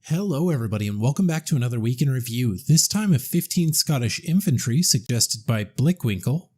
Hello everybody and welcome back to another week in review, this time of 15 Scottish infantry suggested by Blickwinkel,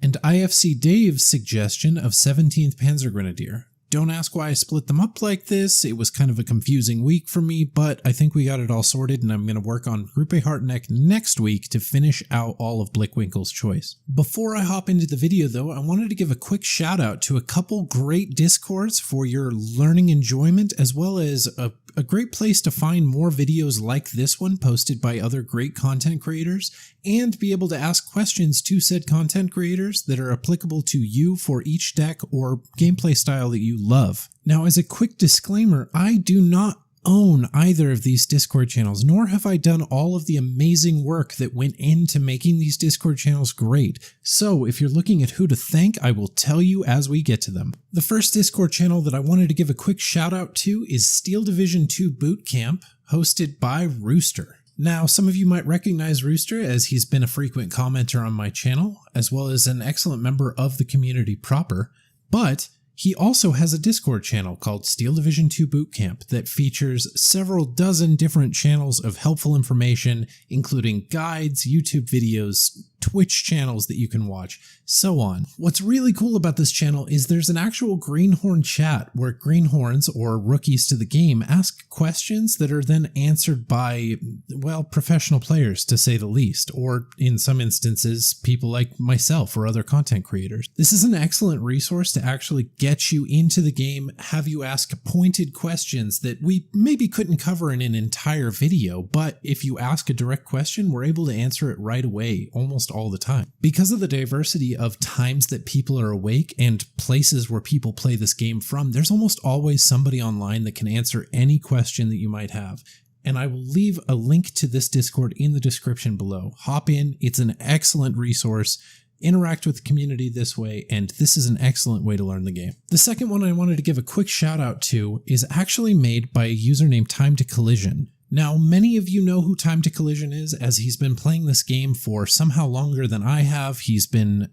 and IFC Dave's suggestion of 17th Panzer Grenadier. Don't ask why I split them up like this, it was kind of a confusing week for me, but I think we got it all sorted and I'm going to work on LqYPpAARAOhRZUJJT next week to finish out all of Blickwinkel's choice. Before I hop into the video though, I wanted to give a quick shout out to a couple great discords for your learning enjoyment, as well as a great place to find more videos like this one posted by other great content creators, and be able to ask questions to said content creators that are applicable to you for each deck or gameplay style that you love. Now, as a quick disclaimer, I do not own either of these Discord channels, nor have I done all of the amazing work that went into making these Discord channels great. So if you're looking at who to thank, I will tell you as we get to them. The first Discord channel that I wanted to give a quick shout out to is Steel Division 2 Boot Camp, hosted by Rooster. Now, some of you might recognize Rooster as he's been a frequent commenter on my channel, as well as an excellent member of the community proper, but he also has a Discord channel called Steel Division 2 Bootcamp that features several dozen different channels of helpful information, including guides, YouTube videos, Twitch channels that you can watch, so on. What's really cool about this channel is there's an actual greenhorn chat where greenhorns, or rookies to the game, ask questions that are then answered by, well, professional players to say the least, or in some instances, people like myself or other content creators. This is an excellent resource to actually get you into the game, have you ask pointed questions that we maybe couldn't cover in an entire video, but if you ask a direct question, we're able to answer it right away, almost all the time. Because of the diversity of times that people are awake and places where people play this game from, there's almost always somebody online that can answer any question that you might have. And I will leave a link to this Discord in the description below. Hop in, it's an excellent resource. Interact with the community this way, and this is an excellent way to learn the game. The second one I wanted to give a quick shout out to is actually made by a user named Time to Collision. Now, many of you know who Time to Collision is, as he's been playing this game for somehow longer than I have. He's been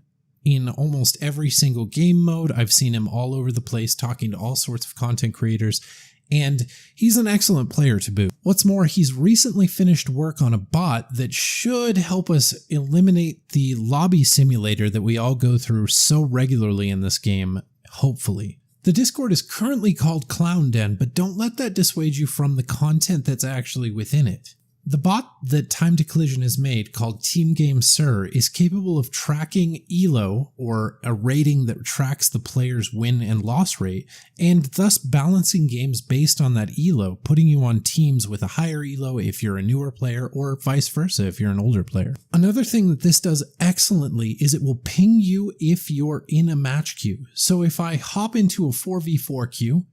in almost every single game mode. I've seen him all over the place talking to all sorts of content creators, and he's an excellent player to boot. What's more, he's recently finished work on a bot that should help us eliminate the lobby simulator that we all go through so regularly in this game, hopefully. The Discord is currently called Clown Den, but don't let that dissuade you from the content that's actually within it. The bot that Time to Collision has made, called Team Game Sir, is capable of tracking ELO, or a rating that tracks the player's win and loss rate, and thus balancing games based on that ELO, putting you on teams with a higher ELO if you're a newer player, or vice versa if you're an older player. Another thing that this does excellently is it will ping you if you're in a match queue. So if I hop into a 4v4 queue,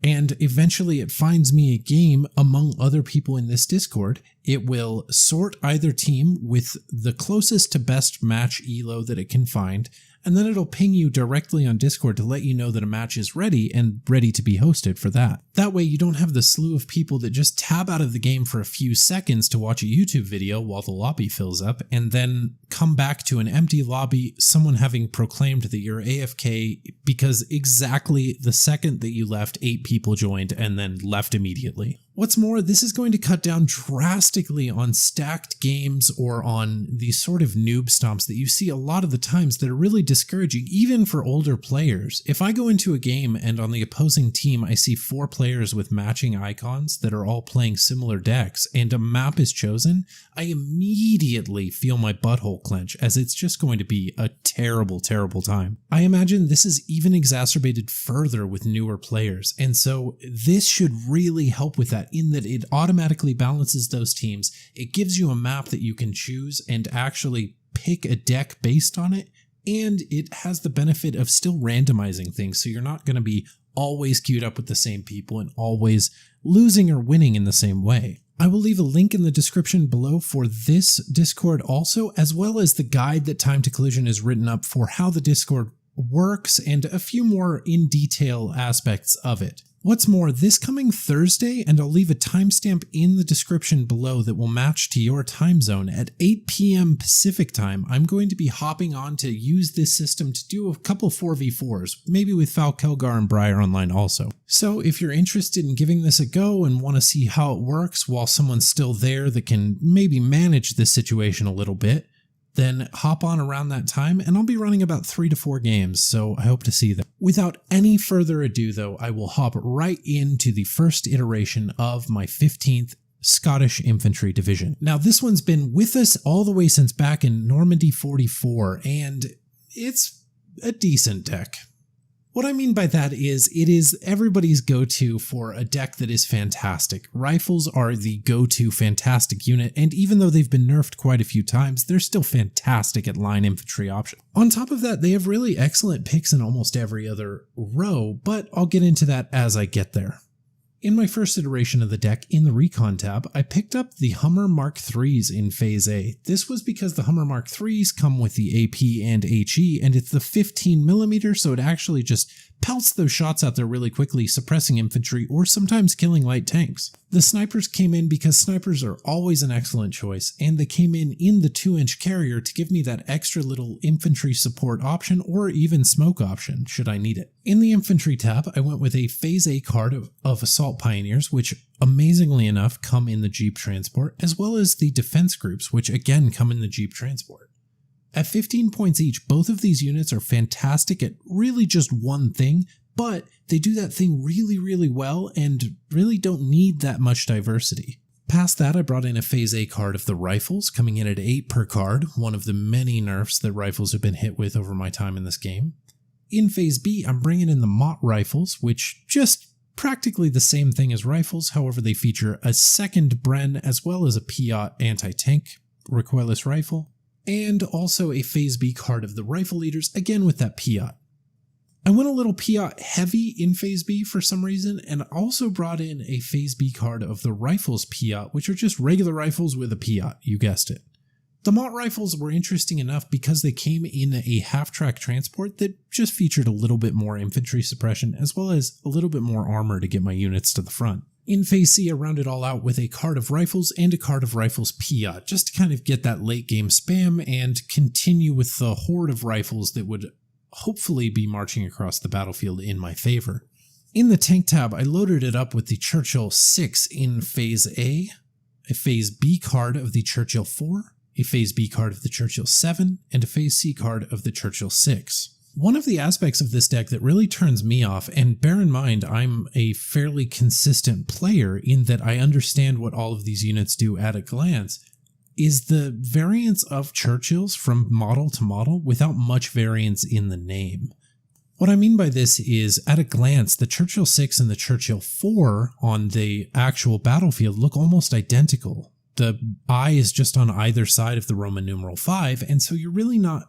and eventually it finds me a game among other people in this Discord, it will sort either team with the closest to best match ELO that it can find, and then it'll ping you directly on Discord to let you know that a match is ready and ready to be hosted for that. That way you don't have the slew of people that just tab out of the game for a few seconds to watch a YouTube video while the lobby fills up, and then come back to an empty lobby, someone having proclaimed that you're AFK because exactly the second that you left, 8 people joined and then left immediately. What's more, this is going to cut down drastically on stacked games or on these sort of noob stomps that you see a lot of the times that are really discouraging, even for older players. If I go into a game and on the opposing team I see 4 players with matching icons that are all playing similar decks and a map is chosen, I immediately feel my butthole clench, as it's just going to be a terrible, terrible time. I imagine this is even exacerbated further with newer players, and so this should really help with that, in that it automatically balances those teams. It gives you a map that you can choose and actually pick a deck based on it, and it has the benefit of still randomizing things, so you're not going to be always queued up with the same people and always losing or winning in the same way. I will leave a link in the description below for this Discord also, as well as the guide that Time to Collision has written up for how the Discord works, and a few more in-detail aspects of it. What's more, this coming Thursday, and I'll leave a timestamp in the description below that will match to your time zone, at 8 p.m. Pacific time, I'm going to be hopping on to use this system to do a couple 4v4s, maybe with Falkelgar and Briar Online also. So if you're interested in giving this a go and want to see how it works while someone's still there that can maybe manage this situation a little bit, then hop on around that time, and I'll be running about 3 to 4 games, so I hope to see them. Without any further ado though, I will hop right into the first iteration of my 15th Scottish Infantry Division. Now this one's been with us all the way since back in Normandy 44, and it's a decent deck. What I mean by that is, it is everybody's go-to for a deck that is fantastic. Rifles are the go-to fantastic unit, and even though they've been nerfed quite a few times, they're still fantastic at line infantry option. On top of that, they have really excellent picks in almost every other row, but I'll get into that as I get there. In my first iteration of the deck, in the Recon tab, I picked up the Hummer Mark IIIs in Phase A. This was because the Hummer Mark IIIs come with the AP and HE, and it's the 15mm, so it actually just pelts those shots out there really quickly, suppressing infantry or sometimes killing light tanks. The snipers came in because snipers are always an excellent choice, and they came in the 2-inch carrier to give me that extra little infantry support option or even smoke option should I need it. In the infantry tab, I went with a Phase A card of Assault Pioneers, which amazingly enough come in the Jeep Transport, as well as the defense groups, which again come in the Jeep Transport. At 15 points each, both of these units are fantastic at really just one thing, but they do that thing really, really well and really don't need that much diversity. Past that, I brought in a Phase A card of the Rifles, coming in at 8 per card, one of the many nerfs that Rifles have been hit with over my time in this game. In Phase B, I'm bringing in the Mott Rifles, which just practically the same thing as Rifles, however they feature a second Bren as well as a Piat anti-tank recoilless rifle, and also a Phase B card of the Rifle Leaders, again with that Piat. I went a little Piat heavy in Phase B for some reason, and also brought in a Phase B card of the Rifles Piat, which are just regular rifles with a Piat, you guessed it. The Mott Rifles were interesting enough because they came in a half-track transport that just featured a little bit more infantry suppression as well as a little bit more armor to get my units to the front. In Phase C, I rounded all out with a card of Rifles and a card of Rifles Piat, just to kind of get that late game spam and continue with the horde of rifles that would hopefully be marching across the battlefield in my favor. In the tank tab, I loaded it up with the Churchill 6 in Phase A, a Phase B card of the Churchill 4, a Phase B card of the Churchill 7, and a Phase C card of the Churchill 6. One of the aspects of this deck that really turns me off, and bear in mind I'm a fairly consistent player in that I understand what all of these units do at a glance, is the variance of Churchills from model to model without much variance in the name. What I mean by this is, at a glance, the Churchill 6 and the Churchill 4 on the actual battlefield look almost identical. The eye is just on either side of the Roman numeral 5, and so you're really not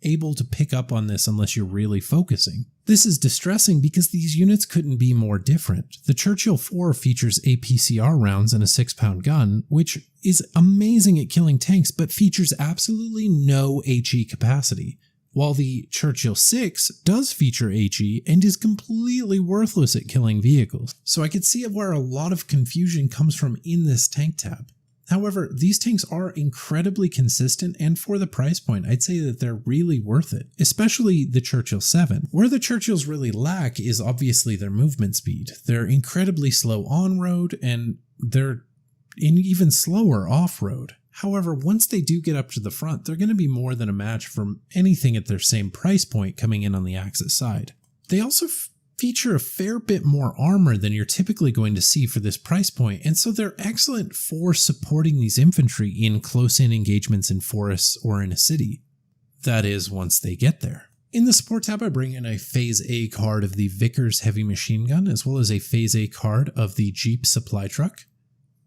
able to pick up on this unless you're really focusing. This is distressing because these units couldn't be more different. The Churchill 4 features APCR rounds and a 6-pound gun, which is amazing at killing tanks, but features absolutely no HE capacity, while the Churchill 6 does feature HE and is completely worthless at killing vehicles. So I could see where a lot of confusion comes from in this tank tab. However, these tanks are incredibly consistent, and for the price point, I'd say that they're really worth it, especially the Churchill 7. Where the Churchills really lack is obviously their movement speed. They're incredibly slow on-road, and they're even slower off-road. However, once they do get up to the front, they're going to be more than a match for anything at their same price point coming in on the Axis side. They also feature a fair bit more armor than you're typically going to see for this price point, and so they're excellent for supporting these infantry in close-in engagements in forests or in a city. That is, once they get there. In the support tab, I bring in a Phase A card of the Vickers heavy machine gun, as well as a Phase A card of the Jeep supply truck.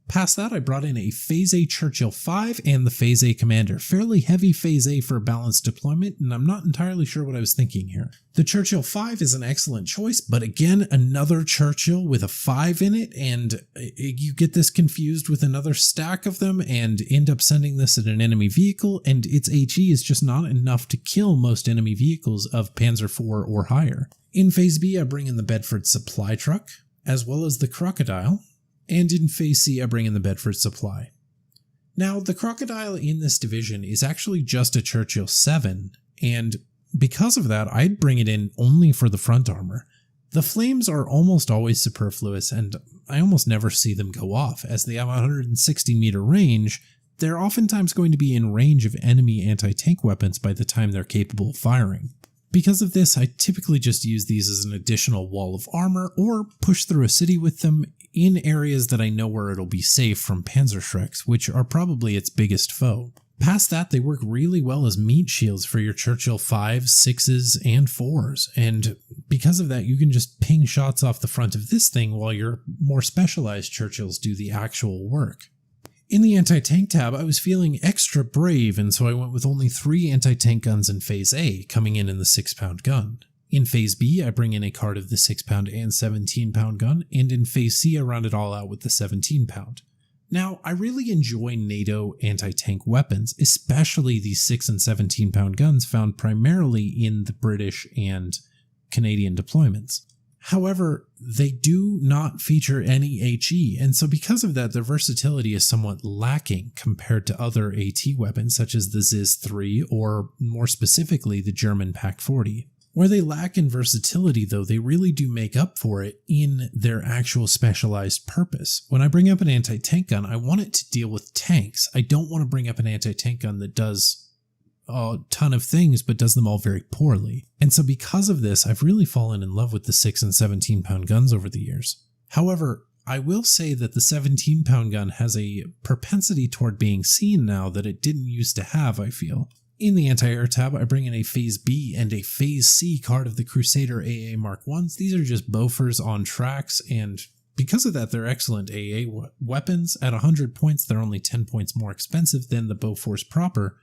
Past that, I brought in a Phase A Churchill 5 and the Phase A Commander. Fairly heavy Phase A for a balanced deployment, and I'm not entirely sure what I was thinking here. The Churchill 5 is an excellent choice, but again, another Churchill with a 5 in it, and you get this confused with another stack of them and end up sending this at an enemy vehicle, and its HE is just not enough to kill most enemy vehicles of Panzer IV or higher. In Phase B, I bring in the Bedford Supply Truck, as well as the Crocodile. And in Phase C, I bring in the Bedford Supply. Now, the Crocodile in this division is actually just a Churchill 7, and because of that, I'd bring it in only for the front armor. The flames are almost always superfluous, and I almost never see them go off. As they have a 160 meter range, they're oftentimes going to be in range of enemy anti-tank weapons by the time they're capable of firing. Because of this, I typically just use these as an additional wall of armor, or push through a city with them in areas that I know where it'll be safe from Panzerschrecks, which are probably its biggest foe. Past that, they work really well as meat shields for your Churchill 5s, 6s, and 4s, and because of that, you can just ping shots off the front of this thing while your more specialized Churchills do the actual work. In the anti-tank tab, I was feeling extra brave, and so I went with only 3 anti-tank guns in Phase A, coming in the 6-pound gun. In Phase B, I bring in a card of the 6-pound and 17-pound gun, and in Phase C, I round it all out with the 17-pound. Now, I really enjoy NATO anti-tank weapons, especially these 6 and 17-pound guns found primarily in the British and Canadian deployments. However, they do not feature any HE, and so because of that, their versatility is somewhat lacking compared to other AT weapons such as the ZiS-3 or, more specifically, the German Pak-40. Where they lack in versatility, though, they really do make up for it in their actual specialized purpose. When I bring up an anti-tank gun, I want it to deal with tanks. I don't want to bring up an anti-tank gun that does a ton of things, but does them all very poorly. And so because of this, I've really fallen in love with the 6 and 17-pound guns over the years. However, I will say that the 17-pound gun has a propensity toward being seen now that it didn't used to have, I feel. In the anti-air tab, I bring in a Phase B and a Phase C card of the Crusader AA Mark 1s. These are just Bofors on tracks, and because of that, they're excellent AA weapons. At 100 points, they're only 10 points more expensive than the Bofors proper,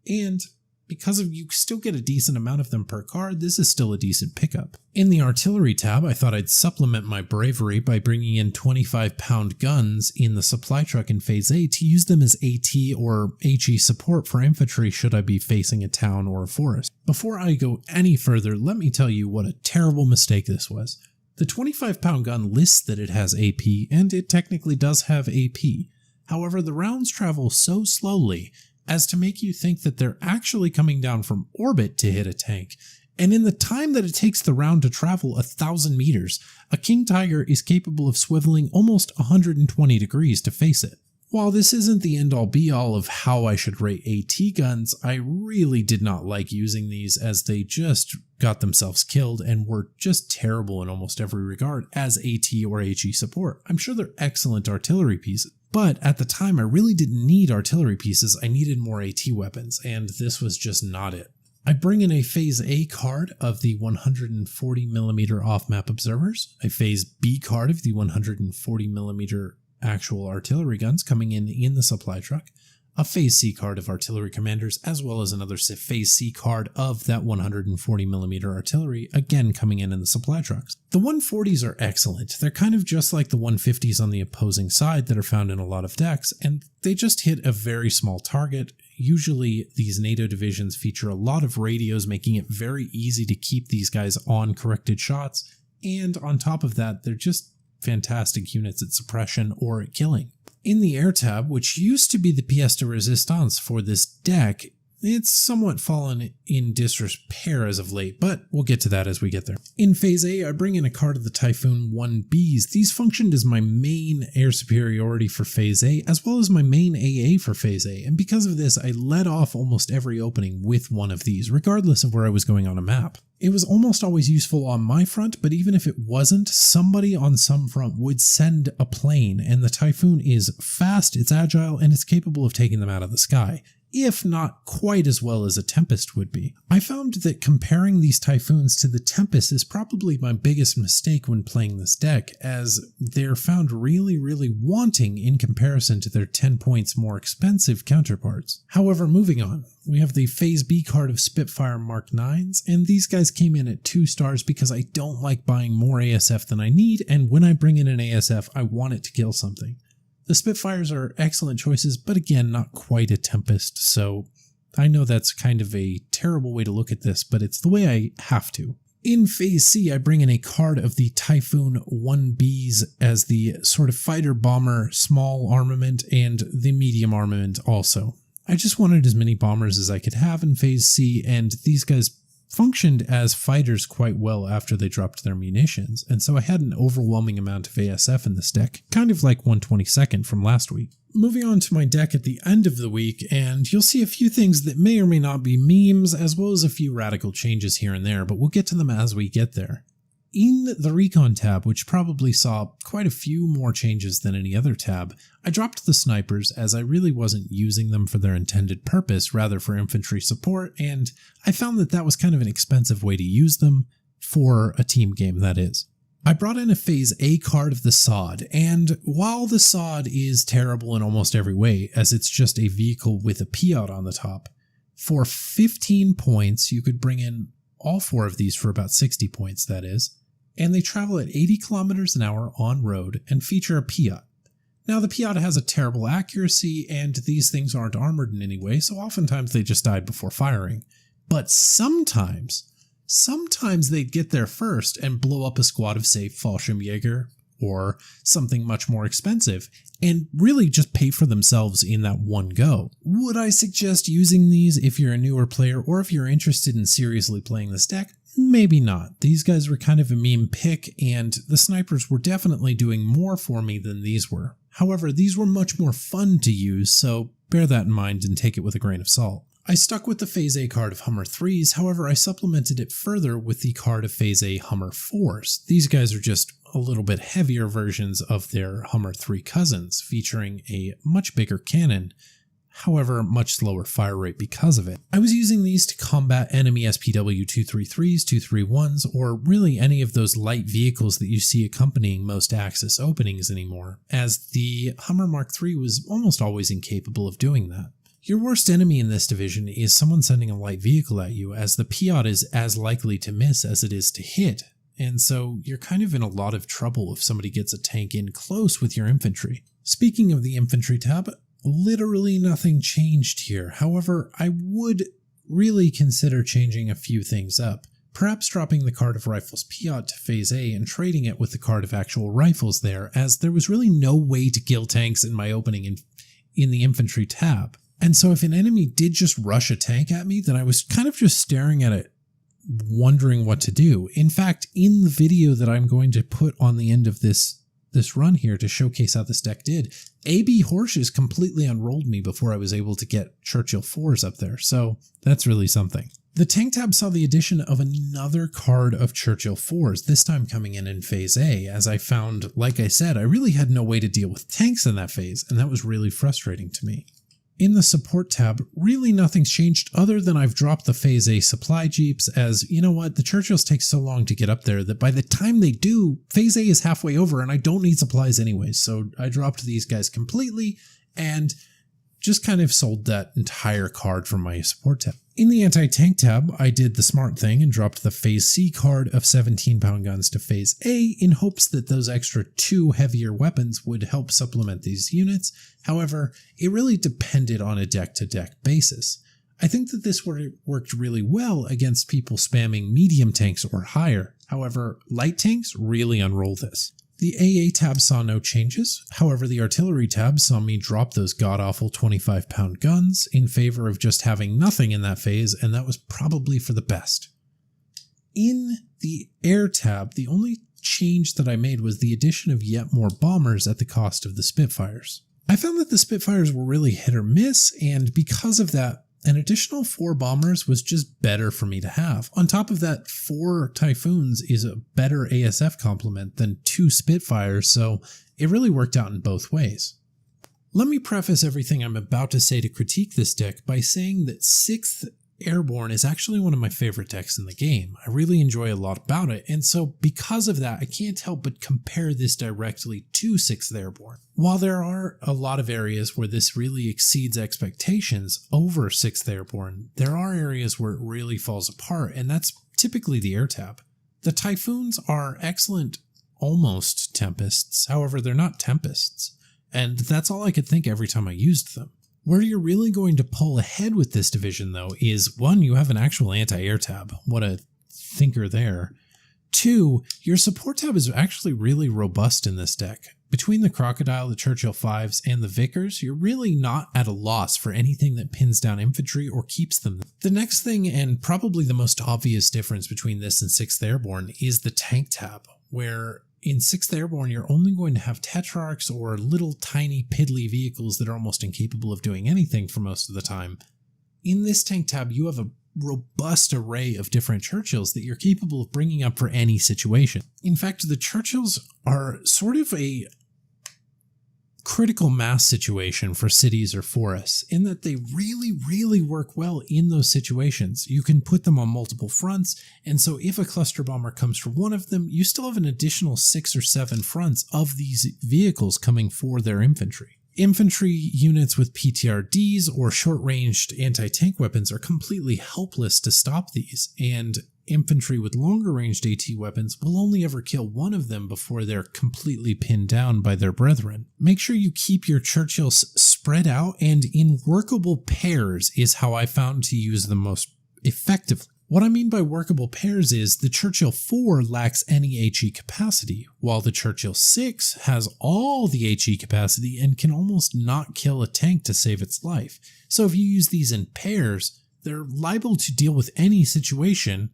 and because of you still get a decent amount of them per card, this is still a decent pickup. In the artillery tab, I thought I'd supplement my bravery by bringing in 25-pound guns in the supply truck in Phase A to use them as AT or HE support for infantry should I be facing a town or a forest. Before I go any further, let me tell you what a terrible mistake this was. The 25-pound gun lists that it has AP, and it technically does have AP. However, the rounds travel so slowly as to make you think that they're actually coming down from orbit to hit a tank, and in the time that it takes the round to travel 1,000 meters, a King Tiger is capable of swiveling almost 120 degrees to face it. While this isn't the end-all be-all of how I should rate AT guns, I really did not like using these as they just got themselves killed and were just terrible in almost every regard as AT or HE support. I'm sure they're excellent artillery pieces, but at the time I really didn't need artillery pieces, I needed more AT weapons, and this was just not it. I bring in a Phase A card of the 140mm off-map observers, a Phase B card of the 140mm actual artillery guns coming in the supply truck, a Phase C card of artillery commanders, as well as another Phase C card of that 140mm artillery, again coming in the supply trucks. The 140s are excellent. They're kind of just like the 150s on the opposing side that are found in a lot of decks, and they just hit a very small target. Usually these NATO divisions feature a lot of radios, making it very easy to keep these guys on corrected shots, and on top of that, they're just fantastic units at suppression or at killing. In the air tab, which used to be the pièce de résistance for this deck, it's somewhat fallen in disrepair as of late, but we'll get to that as we get there. In Phase A, I bring in a card of the Typhoon 1Bs. These functioned as my main air superiority for Phase A, as well as my main AA for Phase A, and because of this, I led off almost every opening with one of these, regardless of where I was going on a map. It was almost always useful on my front, but even if it wasn't, somebody on some front would send a plane, and the Typhoon is fast, it's agile, and it's capable of taking them out of the sky. if not quite as well as a Tempest would be. I found that comparing these Typhoons to the Tempest is probably my biggest mistake when playing this deck, as they're found really wanting in comparison to their 10 points more expensive counterparts. However, moving on, we have the Phase B card of Spitfire Mark 9s, and these guys came in at 2 stars because I don't like buying more ASF than I need, and when I bring in an ASF, I want it to kill something. The Spitfires are excellent choices, but again, not quite a Tempest, so I know that's kind of a terrible way to look at this, but it's the way I have to. In Phase C, I bring in a card of the Typhoon 1Bs as the sort of fighter-bomber small armament and the medium armament also. I just wanted as many bombers as I could have in Phase C, and these guys functioned as fighters quite well after they dropped their munitions, and so I had an overwhelming amount of ASF in this deck, kind of like 122nd from last week. Moving on to my deck at the end of the week, and you'll see a few things that may or may not be memes, as well as a few radical changes here and there, but we'll get to them as we get there. In the Recon tab, which probably saw quite a few more changes than any other tab, I dropped the snipers as I really wasn't using them for their intended purpose, rather for infantry support, and I found that that was kind of an expensive way to use them, for a team game that is. I brought in a Phase A card of the Sod, and while the Sod is terrible in almost every way, as it's just a vehicle with a Piat on the top, for 15 points you could bring in all 4 of these for about 60 points, that is. And they travel at 80 kilometers an hour on road and feature a Piat. Now the Piat has a terrible accuracy and these things aren't armored in any way, so oftentimes they just died before firing. But sometimes they'd get there first and blow up a squad of, say, Fallschirmjäger or something much more expensive, and really just pay for themselves in that one go. Would I suggest using these if you're a newer player or if you're interested in seriously playing this deck? Maybe not. These guys were kind of a meme pick, and the snipers were definitely doing more for me than these were. However, these were much more fun to use, so bear that in mind and take it with a grain of salt. I stuck with the Phase A card of Hummer 3s, however I supplemented it further with the card of Phase A Hummer 4s. These guys are just a little bit heavier versions of their Hummer 3 cousins, featuring a much bigger cannon, however much slower fire rate because of it. I was using these to combat enemy SPW 233s, 231s, or really any of those light vehicles that you see accompanying most Axis openings anymore, as the Hummer Mark III was almost always incapable of doing that. Your worst enemy in this division is someone sending a light vehicle at you, as the Piat is as likely to miss as it is to hit, and so you're kind of in a lot of trouble if somebody gets a tank in close with your infantry. Speaking of the infantry tab, literally nothing changed here. However, I would really consider changing a few things up. Perhaps dropping the card of Rifles Piat to Phase A and trading it with the card of actual rifles there, as there was really no way to kill tanks in my opening in the infantry tab. And so if an enemy did just rush a tank at me, then I was kind of just staring at it, wondering what to do. In fact, in the video that I'm going to put on the end of this run here to showcase how this deck did, AB Horses completely unrolled me before I was able to get Churchill 4s up there, so that's really something. The tank tab saw the addition of another card of Churchill 4s, this time coming in Phase A, as I found, like I said, I really had no way to deal with tanks in that phase, and that was really frustrating to me. In the support tab, really nothing's changed other than I've dropped the Phase A supply jeeps, as, you know what, the Churchills take so long to get up there that by the time they do, Phase A is halfway over and I don't need supplies anyways, so I dropped these guys completely and just kind of sold that entire card from my support tab. In the anti-tank tab, I did the smart thing and dropped the Phase C card of 17-pound guns to Phase A in hopes that those extra 2 heavier weapons would help supplement these units. However, it really depended on a deck-to-deck basis. I think that this worked really well against people spamming medium tanks or higher. However, light tanks really unroll this. The AA tab saw no changes, however the artillery tab saw me drop those god-awful 25-pound guns in favor of just having nothing in that phase, and that was probably for the best. In the air tab, the only change that I made was the addition of yet more bombers at the cost of the Spitfires. I found that the Spitfires were really hit or miss, and because of that, an additional 4 bombers was just better for me to have. On top of that, 4 Typhoons is a better ASF complement than 2 Spitfires, so it really worked out in both ways. Let me preface everything I'm about to say to critique this deck by saying that 6th Airborne is actually one of my favorite decks in the game. I really enjoy a lot about it, and so because of that, I can't help but compare this directly to 6th Airborne. While there are a lot of areas where this really exceeds expectations over 6th Airborne, there are areas where it really falls apart, and that's typically the air tab. The Typhoons are excellent almost Tempests, however they're not Tempests, and that's all I could think every time I used them. Where you're really going to pull ahead with this division, though, is 1, you have an actual anti-air tab. What a thinker there. 2, your support tab is actually really robust in this deck. Between the Crocodile, the Churchill 5s, and the Vickers, you're really not at a loss for anything that pins down infantry or keeps them. The next thing, and probably the most obvious difference between this and 6th Airborne, is the tank tab, where in 6th Airborne, you're only going to have Tetrarchs or little tiny piddly vehicles that are almost incapable of doing anything for most of the time. In this tank tab, you have a robust array of different Churchills that you're capable of bringing up for any situation. In fact, the Churchills are sort of a critical mass situation for cities or forests in that they really work well in those situations. You can put them on multiple fronts, and so if a cluster bomber comes for one of them, you still have an additional 6 or 7 fronts of these vehicles coming for their infantry. Infantry units with PTRDs or short-ranged anti-tank weapons are completely helpless to stop these, and infantry with longer-ranged AT weapons will only ever kill one of them before they're completely pinned down by their brethren. Make sure you keep your Churchills spread out and in workable pairs is how I found to use them most effectively. What I mean by workable pairs is the Churchill 4 lacks any HE capacity, while the Churchill 6 has all the HE capacity and can almost not kill a tank to save its life. So if you use these in pairs, they're liable to deal with any situation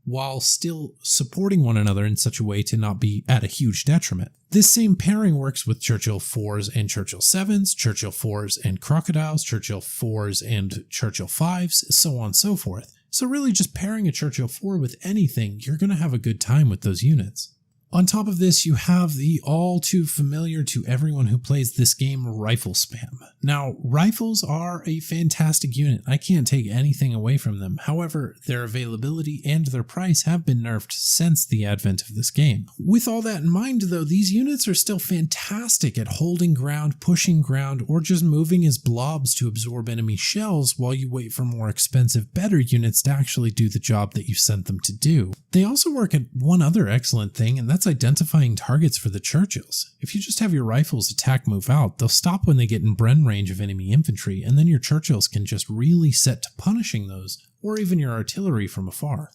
while still supporting one another in such a way to not be at a huge detriment. This same pairing works with Churchill 4s and Churchill 7s, Churchill 4s and Crocodiles, Churchill 4s and Churchill 5s, so on and so forth. So really just pairing a Churchill 4 with anything, you're going to have a good time with those units. On top of this, you have the all too familiar to everyone who plays this game rifle spam. Now, rifles are a fantastic unit. I can't take anything away from them. However, their availability and their price have been nerfed since the advent of this game. With all that in mind, though, these units are still fantastic at holding ground, pushing ground, or just moving as blobs to absorb enemy shells while you wait for more expensive, better units to actually do the job that you sent them to do. They also work at one other excellent thing, and that's identifying targets for the Churchills. If you just have your rifles attack move out, they'll stop when they get in Bren range of enemy infantry, and then your Churchills can just really set to punishing those, or even your artillery from afar.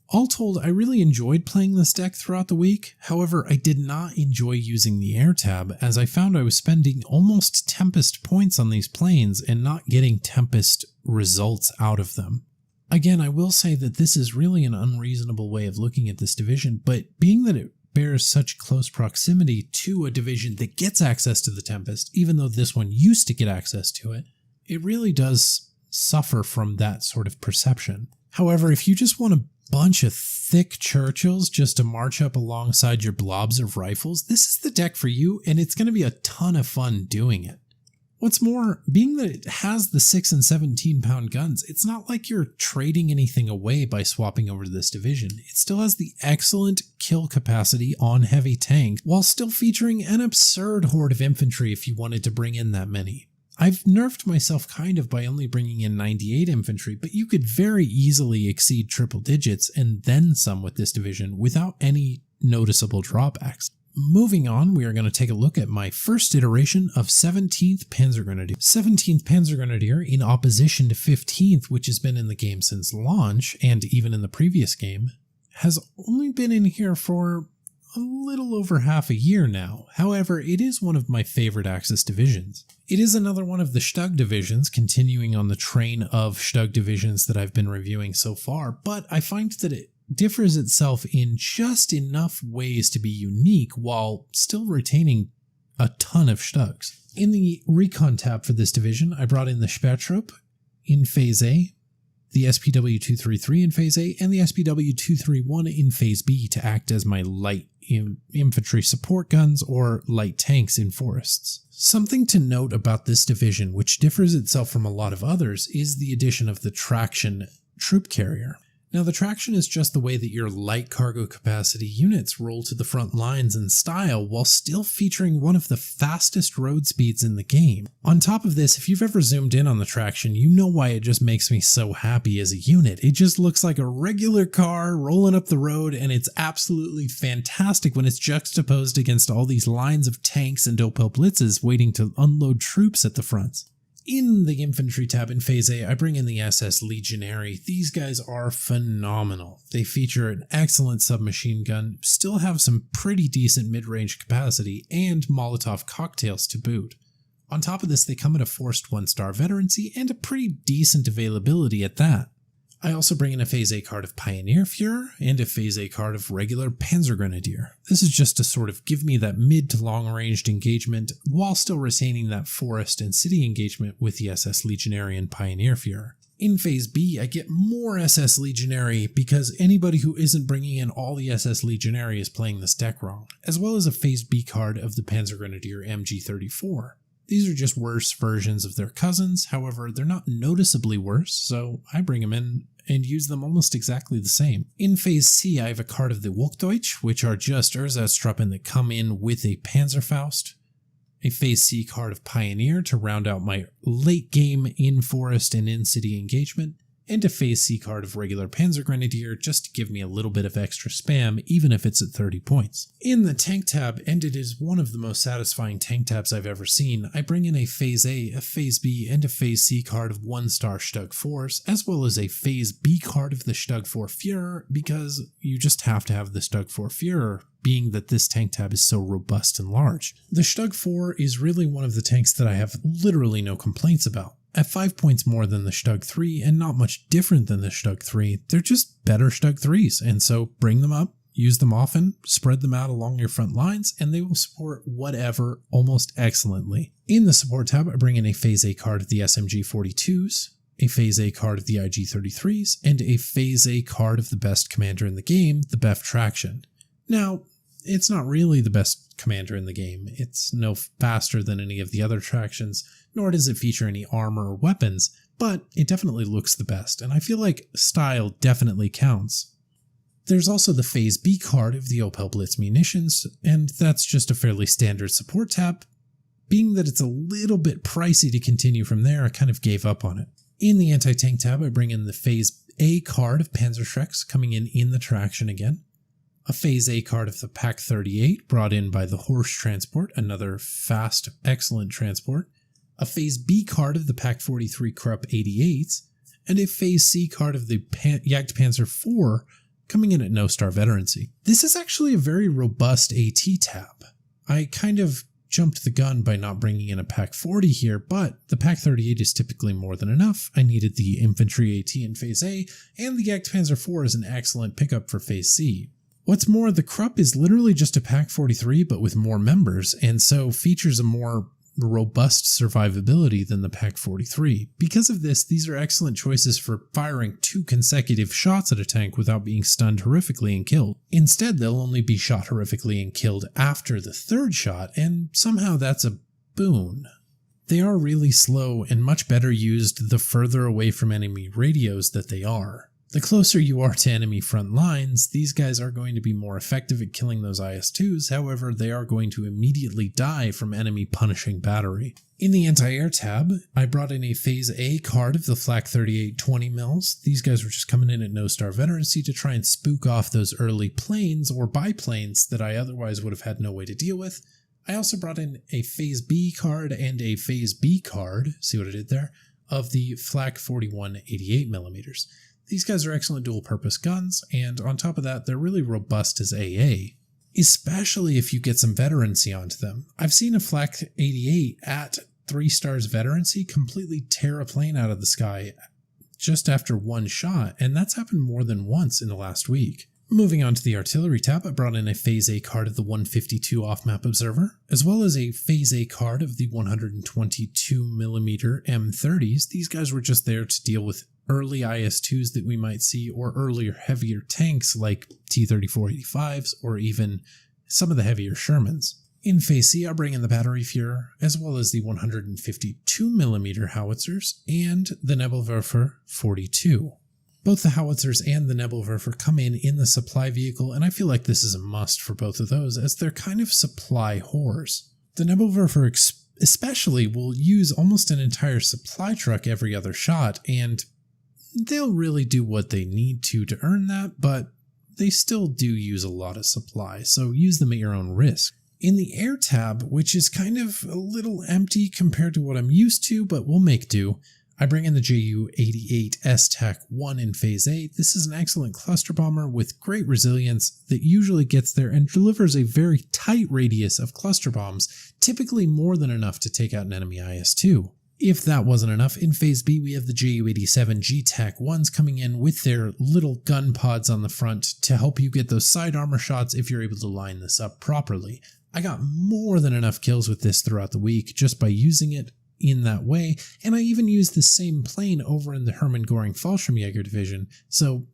All told, I really enjoyed playing this deck throughout the week. However, I did not enjoy using the air tab, as I found I was spending almost Tempest points on these planes and not getting Tempest results out of them. Again, I will say that this is really an unreasonable way of looking at this division, but being that it bears such close proximity to a division that gets access to the Tempest, even though this one used to get access to it, it really does suffer from that sort of perception. However, if you just want a bunch of thick Churchills just to march up alongside your blobs of rifles, this is the deck for you, and it's going to be a ton of fun doing it. What's more, being that it has the 6 and 17 pound guns, it's not like you're trading anything away by swapping over to this division. It still has the excellent kill capacity on heavy tank, while still featuring an absurd horde of infantry if you wanted to bring in that many. I've nerfed myself kind of by only bringing in 98 infantry, but you could very easily exceed triple digits and then some with this division without any noticeable drawbacks. Moving on, we are going to take a look at my first iteration of 17th Panzer Grenadier. 17th Panzer Grenadier, in opposition to 15th, which has been in the game since launch, and even in the previous game, has only been in here for a little over half a year now. However, it is one of my favorite Axis divisions. It is another one of the Stug divisions, continuing on the train of Stug divisions that I've been reviewing so far, but I find that it differs itself in just enough ways to be unique while still retaining a ton of Stugs. In the Recon tab for this division, I brought in the Sperrtrupp in Phase A, the SPW-233 in Phase A, and the SPW-231 in Phase B to act as my light infantry support guns or light tanks in forests. Something to note about this division, which differs itself from a lot of others, is the addition of the traction troop carrier. Now, the traction is just the way that your light cargo capacity units roll to the front lines in style while still featuring one of the fastest road speeds in the game. On top of this, if you've ever zoomed in on the traction, you know why it just makes me so happy as a unit. It just looks like a regular car rolling up the road, and it's absolutely fantastic when it's juxtaposed against all these lines of tanks and Opel Blitzes waiting to unload troops at the front. In the infantry tab in Phase A, I bring in the SS Legionary. These guys are phenomenal. They feature an excellent submachine gun, still have some pretty decent mid-range capacity, and Molotov cocktails to boot. On top of this, they come at a forced 1-star veterancy and a pretty decent availability at that. I also bring in a Phase A card of Pioneer Führer and a Phase A card of regular Panzer Grenadier. This is just to sort of give me that mid to long ranged engagement while still retaining that forest and city engagement with the SS Legionary and Pioneer Führer. In Phase B, I get more SS Legionary because anybody who isn't bringing in all the SS Legionary is playing this deck wrong, as well as a Phase B card of the Panzer Grenadier MG34. These are just worse versions of their cousins, however, they're not noticeably worse, so I bring them in and use them almost exactly the same. In Phase C, I have a card of the Hochdeutsch, which are just Ersatztruppen that come in with a Panzerfaust, a Phase C card of Pioneer to round out my late game in-forest and in-city engagement, and a Phase C card of regular Panzer Grenadier just to give me a little bit of extra spam, even if it's at 30 points. In the tank tab, and it is one of the most satisfying tank tabs I've ever seen, I bring in a Phase A, a Phase B, and a Phase C card of 1-star Stug 4s, as well as a Phase B card of the Stug 4 Führer, because you just have to have the Stug 4 Führer, being that this tank tab is so robust and large. The Stug 4 is really one of the tanks that I have literally no complaints about. At 5 points more than the Stug 3 and not much different than the Stug 3, they're just better Stug 3s, and so bring them up, use them often, spread them out along your front lines, and they will support whatever almost excellently. In the support tab, I bring in a Phase A card of the SMG 42s, a Phase A card of the IG 33s, and a Phase A card of the best commander in the game, the BEF Traction. Now, it's not really the best commander in the game. It's no faster than any of the other tractions, nor does it feature any armor or weapons, but it definitely looks the best, and I feel like style definitely counts. There's also the Phase B card of the Opel Blitz munitions, and that's just a fairly standard support tab. Being that it's a little bit pricey to continue from there, I kind of gave up on it. In the anti-tank tab, I bring in the Phase A card of Panzerschrecks, coming in the traction again. A Phase A card of the Pak 38, brought in by the Horse Transport, another fast, excellent transport. A Phase B card of the Pak 43 Krupp 88s, and a Phase C card of the Jagdpanzer 4, coming in at no star veterancy. This is actually a very robust AT tab. I kind of jumped the gun by not bringing in a Pak 40 here, but the Pak 38 is typically more than enough. I needed the infantry AT in Phase A, and the Jagdpanzer 4 is an excellent pickup for Phase C. What's more, the Krupp is literally just a Pak 43 but with more members, and so features a more robust survivability than the Pak 43. Because of this, these are excellent choices for firing 2 consecutive shots at a tank without being stunned horrifically and killed. Instead, they'll only be shot horrifically and killed after the 3rd shot, and somehow that's a boon. They are really slow and much better used the further away from enemy radios that they are. The closer you are to enemy front lines, these guys are going to be more effective at killing those IS-2s, however, they are going to immediately die from enemy punishing battery. In the anti-air tab, I brought in a Phase A card of the Flak 38 20 mils. These guys were just coming in at no star veterancy to try and spook off those early planes or biplanes that I otherwise would have had no way to deal with. I also brought in a Phase B card and a Phase B card, see what I did there, of the Flak 41 88mm. These guys are excellent dual-purpose guns, and on top of that, they're really robust as AA, especially if you get some veterancy onto them. I've seen a Flak 88 at 3 stars veterancy completely tear a plane out of the sky just after 1 shot, and that's happened more than once in the last week. Moving on to the artillery tab, I brought in a Phase A card of the 152 off-map observer, as well as a Phase A card of the 122mm M30s. These guys were just there to deal with early IS-2s that we might see, or earlier heavier tanks like T-34-85s, or even some of the heavier Shermans. In Phase C, I bring in the Battery Führer, as well as the 152mm howitzers and the Nebelwerfer 42. Both the howitzers and the Nebelwerfer come in the supply vehicle, and I feel like this is a must for both of those, as they're kind of supply whores. The Nebelwerfer especially will use almost an entire supply truck every other shot, and they'll really do what they need to earn that, but they still do use a lot of supply, so use them at your own risk. In the air tab, which is kind of a little empty compared to what I'm used to, but we'll make do, I bring in the Ju-88 STAC-1 in Phase A. This is an excellent cluster bomber with great resilience that usually gets there and delivers a very tight radius of cluster bombs, typically more than enough to take out an enemy IS-2. If that wasn't enough, in Phase B we have the Ju-87 GTAC-1s coming in with their little gun pods on the front to help you get those side armor shots if you're able to line this up properly. I got more than enough kills with this throughout the week just by using it in that way, and I even used the same plane over in the Hermann Göring Fallschirmjäger division, so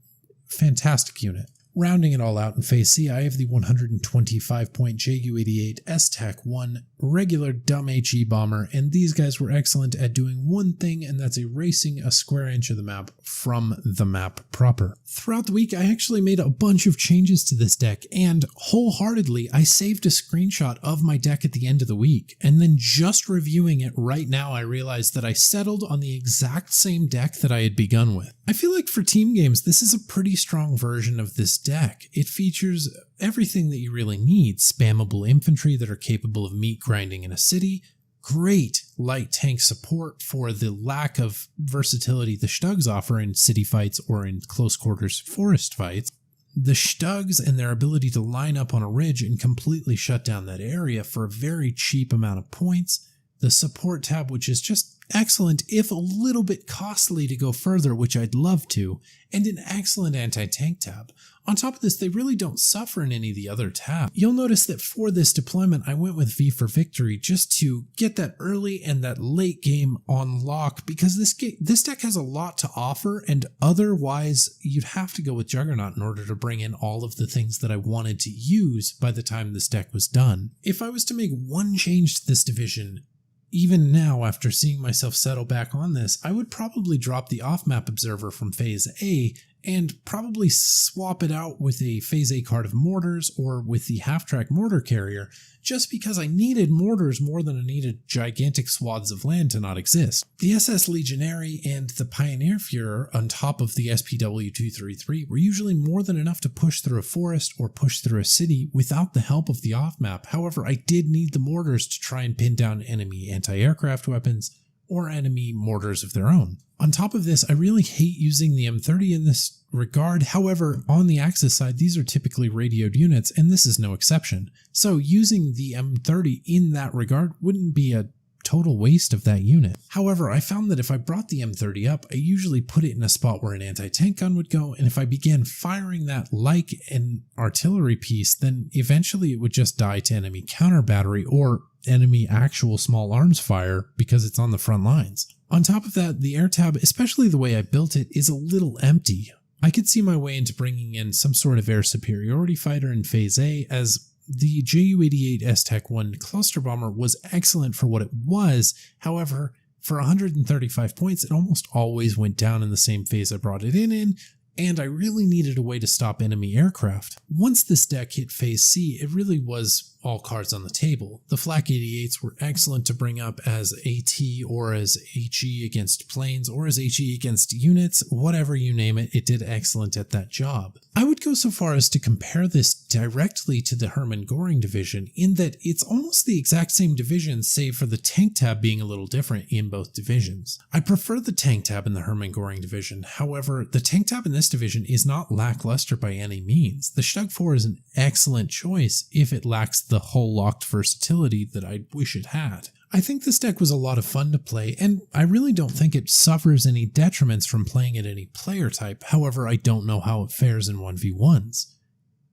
fantastic unit. Rounding it all out in Phase C, I have the 125-point Ju-88 STAC-1 regular dumb HE bomber, and these guys were excellent at doing one thing, and that's erasing a square inch of the map from the map proper. Throughout the week, I actually made a bunch of changes to this deck, and wholeheartedly, I saved a screenshot of my deck at the end of the week, and then just reviewing it right now, I realized that I settled on the exact same deck that I had begun with. I feel like for team games, this is a pretty strong version of this deck. It features everything that you really need: spammable infantry that are capable of meat grinding in a city, great light tank support for the lack of versatility the Stugs offer in city fights or in close quarters forest fights, the Stugs and their ability to line up on a ridge and completely shut down that area for a very cheap amount of points, the support tab, which is just excellent if a little bit costly to go further, which I'd love to, and an excellent anti-tank tab. On top of this, they really don't suffer in any of the other tabs. You'll notice that for this deployment, I went with V for Victory just to get that early and that late game on lock, because this deck has a lot to offer, and otherwise you'd have to go with Juggernaut in order to bring in all of the things that I wanted to use by the time this deck was done. If I was to make one change to this division, even now, after seeing myself settle back on this, I would probably drop the off-map observer from Phase A and probably swap it out with a Phase A card of mortars or with the half-track mortar carrier, just because I needed mortars more than I needed gigantic swaths of land to not exist. The SS Legionary and the Pioneer Führer on top of the SPW-233 were usually more than enough to push through a forest or push through a city without the help of the off-map. However, I did need the mortars to try and pin down enemy anti-aircraft weapons or enemy mortars of their own. On top of this, I really hate using the M30 in this regard. However, on the Axis side, these are typically radioed units, and this is no exception. So using the M30 in that regard wouldn't be a total waste of that unit. However, I found that if I brought the M30 up, I usually put it in a spot where an anti-tank gun would go, and if I began firing that like an artillery piece, then eventually it would just die to enemy counter battery or enemy actual small arms fire because it's on the front lines. On top of that, the air tab, especially the way I built it, is a little empty. I could see my way into bringing in some sort of air superiority fighter in Phase A, as the Ju-88 STAC-1 cluster bomber was excellent for what it was. However, for 135 points, it almost always went down in the same phase I brought it in, and I really needed a way to stop enemy aircraft. Once this deck hit Phase C, it really was all cards on the table. The Flak 88s were excellent to bring up as AT or as HE against planes or as HE against units, whatever you name it, it did excellent at that job. I would go so far as to compare this directly to the Hermann Göring division in that it's almost the exact same division, save for the tank tab being a little different in both divisions. I prefer the tank tab in the Hermann Göring division. However, the tank tab in this division is not lackluster by any means. The Stug 4 is an excellent choice if it lacks the whole locked versatility that I wish it had. I think this deck was a lot of fun to play, and I really don't think it suffers any detriments from playing at any player type. However, I don't know how it fares in 1v1s.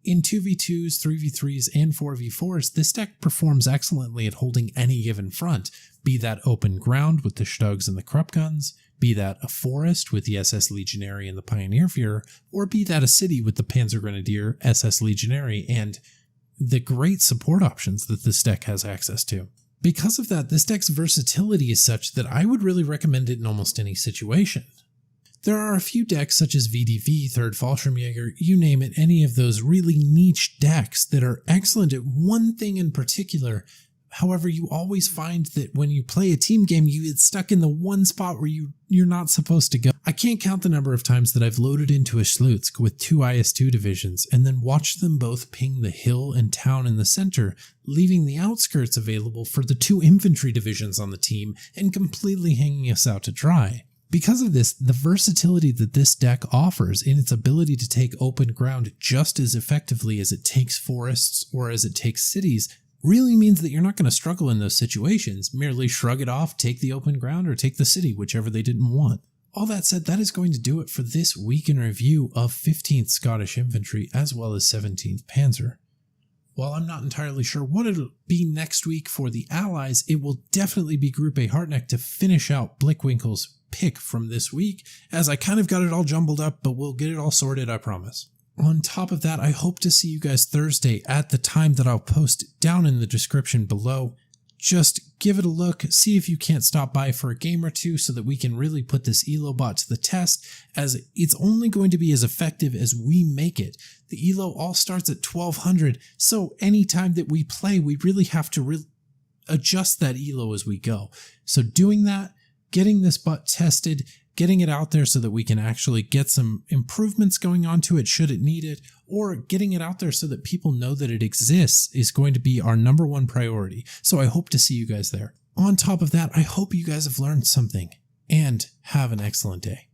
In 2v2s, 3v3s, and 4v4s, this deck performs excellently at holding any given front, Be that open ground with the Stugs and the Krupp guns, be that a forest with the SS Legionary and the Pioneerführer, or be that a city with the Panzer Grenadier, SS Legionary, and the great support options that this deck has access to. Because of that, this deck's versatility is such that I would really recommend it in almost any situation. There are a few decks such as VDV, 3rd Fallschirmjäger, you name it, any of those really niche decks that are excellent at one thing in particular. However, you always find that when you play a team game, you get stuck in the one spot where you're not supposed to go. I can't count the number of times that I've loaded into a Slutsk with 2 IS-2 divisions and then watched them both ping the hill and town in the center, leaving the outskirts available for the 2 infantry divisions on the team and completely hanging us out to dry. Because of this, the versatility that this deck offers in its ability to take open ground just as effectively as it takes forests or as it takes cities really means that you're not going to struggle in those situations. Merely shrug it off, take the open ground, or take the city, whichever they didn't want. All that said, that is going to do it for this week in review of 15th Scottish Infantry as well as 17th Panzer. While I'm not entirely sure what it'll be next week for the Allies, it will definitely be Group A Hartneck to finish out Blickwinkle's pick from this week, as I kind of got it all jumbled up, but we'll get it all sorted, I promise. On top of that, I hope to see you guys Thursday at the time that I'll post down in the description below. Just give it a look, see if you can't stop by for a game or two so that we can really put this ELO bot to the test, as it's only going to be as effective as we make it. The ELO all starts at 1200, so anytime that we play, we really have to adjust that ELO as we go. So doing that, getting this bot tested, getting it out there so that we can actually get some improvements going on to it should it need it, or getting it out there so that people know that it exists is going to be our #1 priority. So I hope to see you guys there. On top of that, I hope you guys have learned something, and have an excellent day.